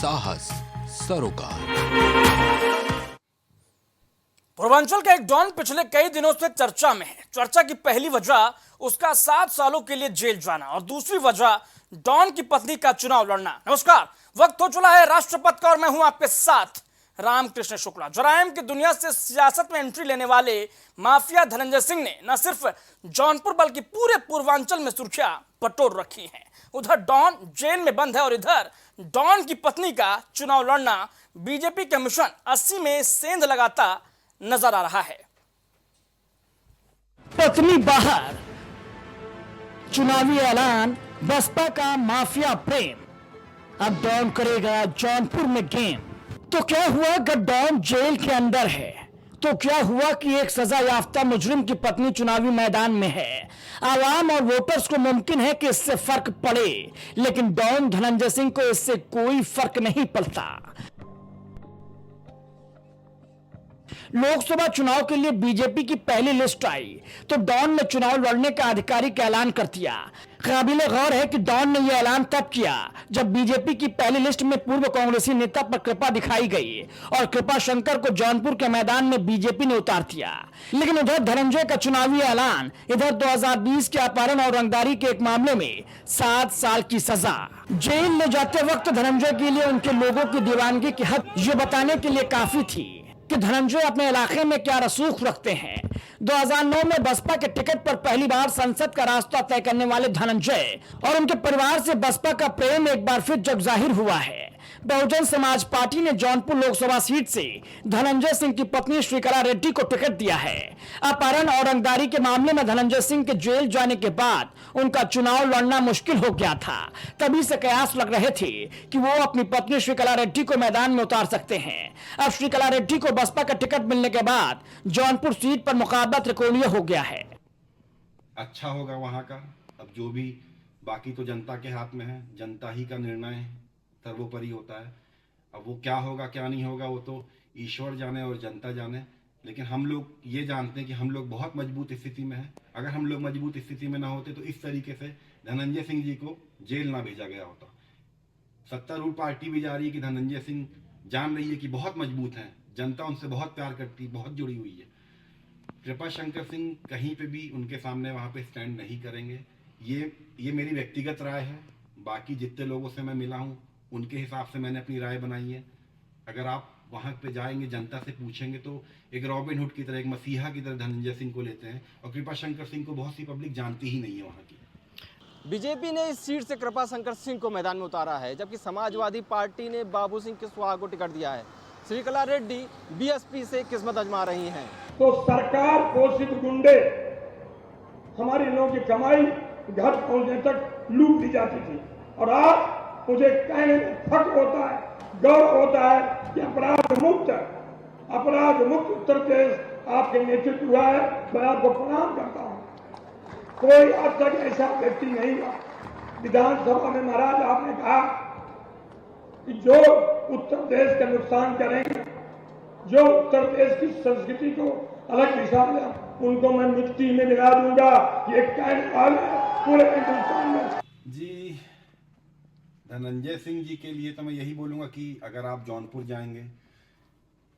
साहस सरोकार। पूर्वांचल का एक डॉन पिछले कई दिनों से चर्चा में है। चर्चा की पहली वजह उसका 7 सालों के लिए जेल जाना और दूसरी वजह डॉन की पत्नी का चुनाव लड़ना। नमस्कार, वक्त हो चला है राष्ट्रपति का और मैं हूं आपके साथ रामकृष्ण शुक्ला। जराइम की दुनिया से सियासत में एंट्री लेने वाले माफिया धनंजय सिंह ने न सिर्फ जौनपुर बल्कि पूरे पूर्वांचल में सुर्खियां बटोर रखी हैं। उधर डॉन जेल में बंद है और इधर डॉन की पत्नी का चुनाव लड़ना बीजेपी के मिशन 80 में सेंध लगाता नजर आ रहा है। पत्नी बाहर, चुनावी ऐलान, बसपा का माफिया प्रेम। अब डॉन करेगा जौनपुर में गेम। तो क्या हुआ अगर डॉन जेल के अंदर है? तो क्या हुआ कि एक सजा याफ्ता मुजरिम की पत्नी चुनावी मैदान में है? आवाम और वोटर्स को मुमकिन है कि इससे फर्क पड़े, लेकिन डॉन धनंजय सिंह को इससे कोई फर्क नहीं पड़ता। लोकसभा चुनाव के लिए बीजेपी की पहली लिस्ट आई तो डॉन ने चुनाव लड़ने का आधिकारिक ऐलान कर दिया। काबिले गौर है कि डॉन ने यह ऐलान तब किया जब बीजेपी की पहली लिस्ट में पूर्व कांग्रेसी नेता पर कृपा दिखाई गई और कृपा शंकर को जौनपुर के मैदान में बीजेपी ने उतार दिया। लेकिन उधर धनंजय का चुनावी ऐलान, इधर 2020 के अपहरण और रंगदारी के एक मामले में 7 साल की सजा। जेल ले जाते वक्त धनंजय के लिए उनके लोगों की दीवानगी की हद ये बताने के लिए काफी थी कि धनंजय अपने इलाके में क्या रसूख रखते हैं। 2009 में बसपा के टिकट पर पहली बार संसद का रास्ता तय करने वाले धनंजय और उनके परिवार से बसपा का प्रेम एक बार फिर जग जाहिर हुआ है। बहुजन समाज पार्टी ने जौनपुर लोकसभा सीट से धनंजय सिंह की पत्नी श्रीकला रेड्डी को टिकट दिया है। अपहरण और रंगदारी के मामले में धनंजय सिंह के जेल जाने के बाद उनका चुनाव लड़ना मुश्किल हो गया था। तभी से कयास लग रहे थे कि वो अपनी पत्नी श्रीकला रेड्डी को मैदान में उतार सकते हैं। अब श्रीकला रेड्डी को बसपा का टिकट मिलने के बाद जौनपुर सीट पर मुकाबला त्रिकोणीय हो गया है। अच्छा होगा वहाँ का। अब जो भी बाकी तो जनता के हाथ में है, जनता ही का निर्णय सर्वोपरि होता है। अब वो क्या होगा क्या नहीं होगा वो तो ईश्वर जाने और जनता जाने। लेकिन हम लोग ये जानते हैं कि हम लोग बहुत मजबूत स्थिति में हैं। अगर हम लोग मजबूत स्थिति में ना होते तो इस तरीके से धनंजय सिंह जी को जेल ना भेजा गया होता। सत्तारूढ़ पार्टी भी जा रही है कि धनंजय सिंह जान रही है कि बहुत मजबूत हैं, जनता उनसे बहुत प्यार करती, बहुत जुड़ी हुई है। कृपा शंकर सिंह कहीं पे भी उनके सामने वहाँ पे स्टैंड नहीं करेंगे। ये मेरी व्यक्तिगत राय है। बाकी जितने लोगों से मैं मिला हूँ उनके हिसाब से मैंने अपनी राय बनाई है। अगर आप वहाँ पे जाएंगे, जनता से पूछेंगे तो एक रॉबिन हुड की तरह, एक मसीहा की तरह धनंजय सिंह को लेते हैं। और कृपा शंकर सिंह को बहुत सी पब्लिक जानती ही नहीं है वहाँ की। बीजेपी ने इस सीट से कृपा शंकर सिंह को मैदान में उतारा है, जबकि समाजवादी पार्टी ने बाबू सिंह कुशवाहा को टिकट दिया है। श्रीकला रेड्डी बीएसपी से किस्मत आजमा रही हैं। तो सरकार पोषित गुंडे हमारे लोगों की कमाई घर पहुंचने तक लूट ली जाती थी। और आज मुझे कहने में फख्र होता है, गौरव होता है कि अपराध मुक्त उत्तर प्रदेश आपके नेतृत्व हुआ है। मैं आपको प्रणाम करता हूँ। कोई आज तक ऐसा व्यक्ति नहीं हुआ। विधानसभा में महाराज आपने कहा कि जो उत्तर प्रदेश का नुकसान करेंगे, जो उत्तर प्रदेश की संस्कृति को अलग दिशा में, उनको मैं मिट्टी में मिला दूंगा। ये कहने वाले पूरे हिंदुस्तान में। जी, धनंजय सिंह जी के लिए तो मैं यही बोलूँगा कि अगर आप जौनपुर जाएंगे,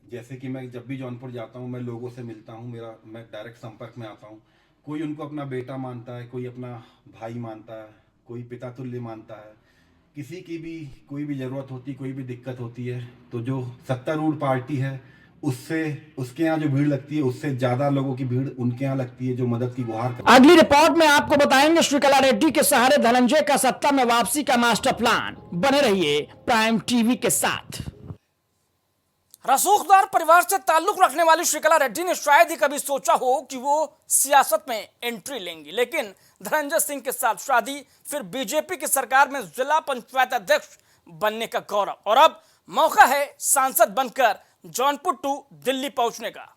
जैसे कि मैं जब भी जौनपुर जाता हूँ मैं लोगों से मिलता हूँ, मैं डायरेक्ट संपर्क में आता हूँ। कोई उनको अपना बेटा मानता है, कोई अपना भाई मानता है, कोई पिता तुल्य मानता है। किसी की भी कोई भी ज़रूरत होती, कोई भी दिक्कत होती है तो जो सत्तारूढ़ पार्टी है उसके यहाँ जो भीड़ लगती है उससे ज्यादा लोगों की भीड़ उनके यहाँ लगती है जो मदद की गुहार करते हैं। अगली रिपोर्ट में आपको बताएंगे श्रीकला रेड्डी के सहारे धनंजय का सत्ता में वापसी का मास्टर प्लान। बने रहिए प्राइम टीवी के साथ। रसूखदार परिवार से ताल्लुक रखने वाली श्रीकला रेड्डी ने शायद ही कभी सोचा हो कि वो सियासत में एंट्री लेंगी, लेकिन धनंजय सिंह के साथ शादी, फिर बीजेपी की सरकार में जिला पंचायत अध्यक्ष बनने का गौरव, और अब मौका है सांसद बनकर जौनपुर टू दिल्ली पहुंचने का।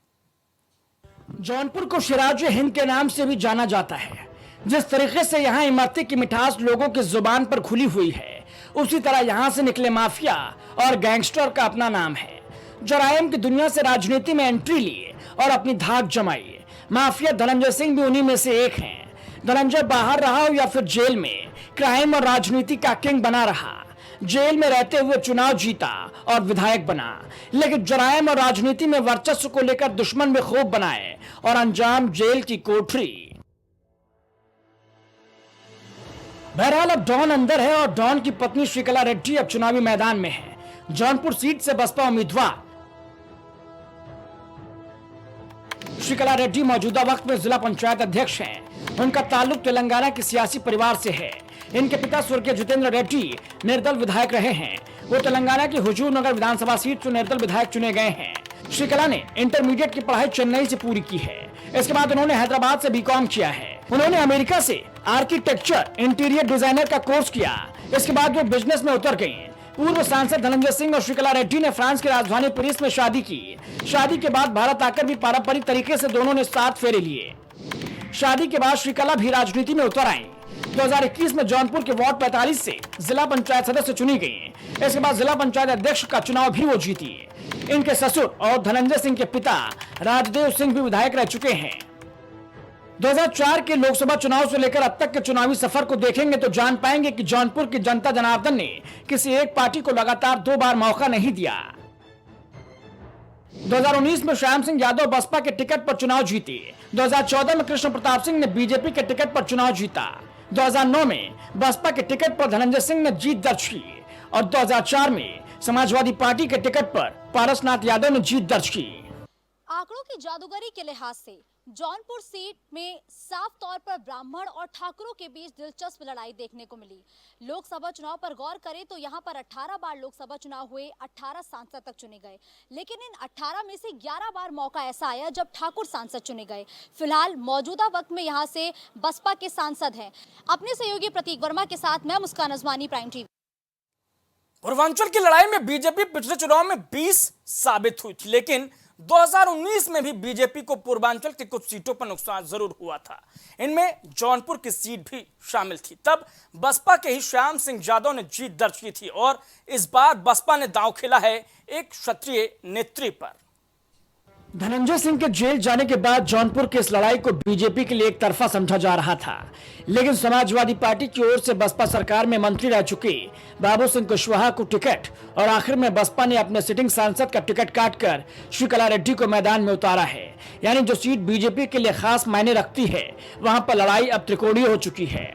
जौनपुर को सिराज हिंद के नाम से भी जाना जाता है। जिस तरीके से यहाँ इमरती की मिठास लोगों की जुबान पर खुली हुई है, उसी तरह यहाँ से निकले माफिया और गैंगस्टर का अपना नाम है। जराइम की दुनिया से राजनीति में एंट्री लिए और अपनी धाक जमाई। माफिया धनंजय सिंह भी उन्हीं में से एक हैं। धनंजय बाहर रहा हो या फिर जेल में, क्राइम और राजनीति का किंग बना रहा। जेल में रहते हुए चुनाव जीता और विधायक बना, लेकिन जराइम और राजनीति में वर्चस्व को लेकर दुश्मन में खूब बनाए और अंजाम जेल की कोठरी। बहरहाल अब डॉन अंदर है और डॉन की पत्नी श्रीकला रेड्डी अब चुनावी मैदान में है। जौनपुर सीट से बसपा उम्मीदवार श्रीकला रेड्डी मौजूदा वक्त में जिला पंचायत अध्यक्ष हैं। उनका ताल्लुक तेलंगाना के सियासी परिवार से है। इनके पिता स्वर्गीय जितेंद्र रेड्डी निर्दल विधायक रहे हैं। वो तेलंगाना की हुजूर नगर विधानसभा सीट से निर्दल विधायक चुने गए हैं। श्रीकला ने इंटरमीडिएट की पढ़ाई चेन्नई से पूरी की है। इसके बाद उन्होंने हैदराबाद से बीकॉम किया है। उन्होंने अमेरिका से आर्किटेक्चर इंटीरियर डिजाइनर का कोर्स किया। इसके बाद वो बिजनेस में उतर गई। पूर्व सांसद धनंजय सिंह और श्रीकला रेड्डी ने फ्रांस की राजधानी पेरिस में शादी की। शादी के बाद भारत आकर भी पारंपरिक तरीके से दोनों ने 7 फेरे लिए। शादी के बाद श्रीकला भी राजनीति में उतर आई। 2021 में जौनपुर के वार्ड 45 से जिला पंचायत सदस्य चुनी गई। इसके बाद जिला पंचायत अध्यक्ष का चुनाव भी वो जीती। इनके ससुर और धनंजय सिंह के पिता राजदेव सिंह भी विधायक रह चुके हैं। 2004 के लोकसभा चुनाव से लेकर अब तक के चुनावी सफर को देखेंगे तो जान पाएंगे कि जौनपुर की जनता जनार्दन ने किसी एक पार्टी को लगातार 2 बार मौका नहीं दिया। 2019 में श्याम सिंह यादव बसपा के टिकट पर चुनाव जीते। 2014 में कृष्ण प्रताप सिंह ने बीजेपी के टिकट पर चुनाव जीता। 2009 में बसपा के टिकट पर धनंजय सिंह ने जीत दर्ज की और 2004 में समाजवादी पार्टी के टिकट पर पारसनाथ यादव ने जीत दर्ज की। आंकड़ों की जादूगरी के लिहाज से जौनपुर सीट में साफ तौर पर ब्राह्मण और ठाकुरों के बीच दिलचस्प लड़ाई देखने को मिली। लोकसभा चुनाव पर गौर करें तो यहां पर 18 बार लोकसभा चुनाव हुए, 18 सांसद तक चुने गए, लेकिन इन 18 में से 11 बार मौका ऐसा आया जब ठाकुर सांसद चुने गए। फिलहाल मौजूदा वक्त में यहां से बसपा के सांसद हैं। अपने सहयोगी प्रतीक वर्मा के साथ मैं मुस्कान अजमानी, प्राइम टीवी। पूर्वांचल की लड़ाई में बीजेपी पिछले चुनाव में 20 साबित हुई थी, लेकिन 2019 में भी बीजेपी को पूर्वांचल की कुछ सीटों पर नुकसान जरूर हुआ था। इनमें जौनपुर की सीट भी शामिल थी। तब बसपा के ही श्याम सिंह यादव ने जीत दर्ज की थी और इस बार बसपा ने दांव खेला है एक क्षत्रिय नेत्री पर। धनंजय सिंह के जेल जाने के बाद जौनपुर की इस लड़ाई को बीजेपी के लिए एक तरफा समझा जा रहा था, लेकिन समाजवादी पार्टी की ओर से बसपा सरकार में मंत्री रह चुके बाबू सिंह कुशवाहा को टिकट और आखिर में बसपा ने अपने सिटिंग सांसद का टिकट काटकर श्रीकला रेड्डी को मैदान में उतारा है। यानी जो सीट बीजेपी के लिए खास मायने रखती है, वहां पर लड़ाई अब त्रिकोणीय हो चुकी है।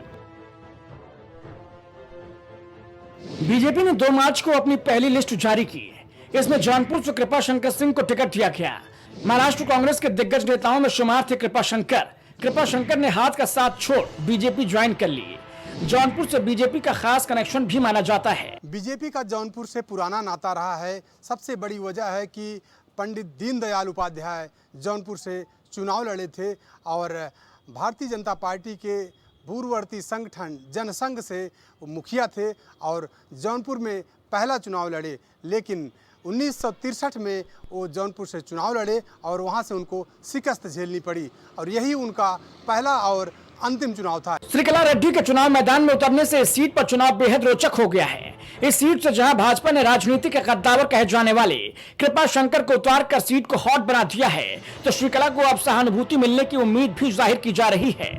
बीजेपी ने 2 मार्च को अपनी पहली लिस्ट जारी की। इसमें जौनपुर से कृपा शंकर सिंह को टिकट दिया गया। महाराष्ट्र कांग्रेस के दिग्गज नेताओं में शुमार थे कृपा शंकर ने हाथ का साथ छोड़ बीजेपी ज्वाइन कर ली। जौनपुर से बीजेपी का खास कनेक्शन भी माना जाता है। बीजेपी का जौनपुर से पुराना नाता रहा है। सबसे बड़ी वजह है कि पंडित दीनदयाल उपाध्याय जौनपुर से चुनाव लड़े थे और भारतीय जनता पार्टी के पूर्ववर्ती संगठन जनसंघ से मुखिया थे और जौनपुर में पहला चुनाव लड़े। लेकिन 1963 में वो जौनपुर से चुनाव लड़े और वहां से उनको शिकस्त झेलनी पड़ी और यही उनका पहला और अंतिम चुनाव था। श्रीकला रेड्डी के चुनाव मैदान में उतरने से इस सीट पर चुनाव बेहद रोचक हो गया है। इस सीट से जहां भाजपा ने राजनीति के कद्दावर कहे जाने वाले कृपा शंकर को उतारकर सीट को हॉट बना दिया है, तो श्रीकला को अब सहानुभूति मिलने की उम्मीद भी जाहिर की जा रही है।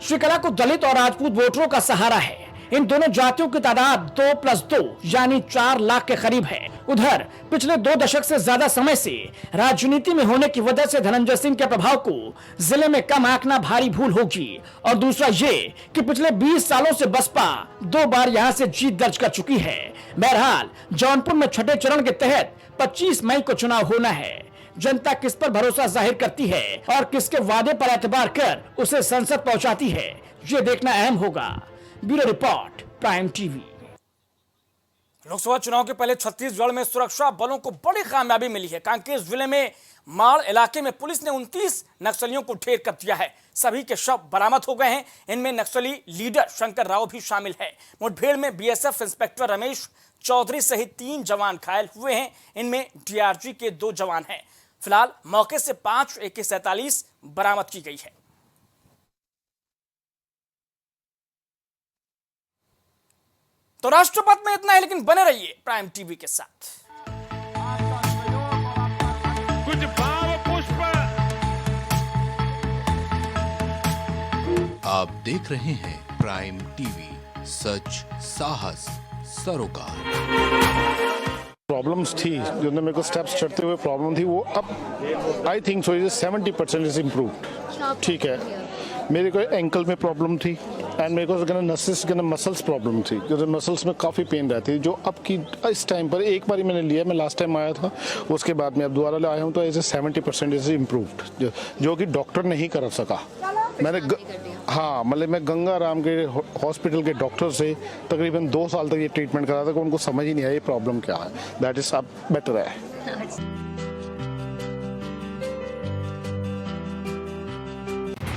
श्रीकला को दलित और राजपूत वोटरों का सहारा है। इन दोनों जातियों की तादाद 2+2 यानी 4 लाख के करीब है। उधर पिछले 2 दशक से ज्यादा समय से राजनीति में होने की वजह से धनंजय सिंह के प्रभाव को जिले में कम आंकना भारी भूल होगी। और दूसरा ये कि पिछले 20 सालों से बसपा 2 बार यहां से जीत दर्ज कर चुकी है। बहरहाल जौनपुर में छठे चरण के तहत 25 मई को चुनाव होना है। जनता किस पर भरोसा जाहिर करती है और किसके वादे पर एतबार कर उसे संसद पहुंचाती है, ये देखना अहम होगा। Bureau report, prime TV. Lok Sabha चुनाव के पहले छत्तीसगढ़ में सुरक्षा बलों को बड़ी कामयाबी मिली है। कांकेर जिले में माड़ इलाके में पुलिस ने 29 नक्सलियों को ढेर कर दिया है। सभी के शव बरामद हो गए हैं। इनमें नक्सली लीडर शंकर राव भी शामिल है। मुठभेड़ में बीएसएफ इंस्पेक्टर रमेश चौधरी सहित 3 जवान घायल हुए हैं। इनमें डीआरजी के 2 जवान हैं। फिलहाल मौके से 5 AK-47 बरामद की गई है। तो राष्ट्रपति में इतना है, लेकिन बने रहिए प्राइम टीवी के साथ। कुछ भाव पुष्प। आप देख रहे हैं प्राइम टीवी, सच साहस सरोकार। प्रॉब्लम्स थी जो मेरे को स्टेप्स चढ़ते हुए प्रॉब्लम थी, वो अब I think so 70% is improved. ठीक है, मेरे को एंकल में प्रॉब्लम थी एंड मेरे को नसेस मसल्स प्रॉब्लम थी, क्योंकि मसल्स में काफ़ी पेन रहती है, जो अब की इस टाइम पर एक बार ही मैंने लिया, मैं लास्ट टाइम आया था, उसके बाद मैं अब दोबारा आया हूँ, तो ऐसे 70% इज इम्प्रूव्ड, जो कि डॉक्टर नहीं कर सका। मैंने हाँ, मतलब मैं गंगा राम के हॉस्पिटल के डॉक्टर से तकरीबन 2 साल तक ये ट्रीटमेंट करा था, कि उनको समझ ही नहीं आया ये प्रॉब्लम क्या है। दैट इज अब बेटर है।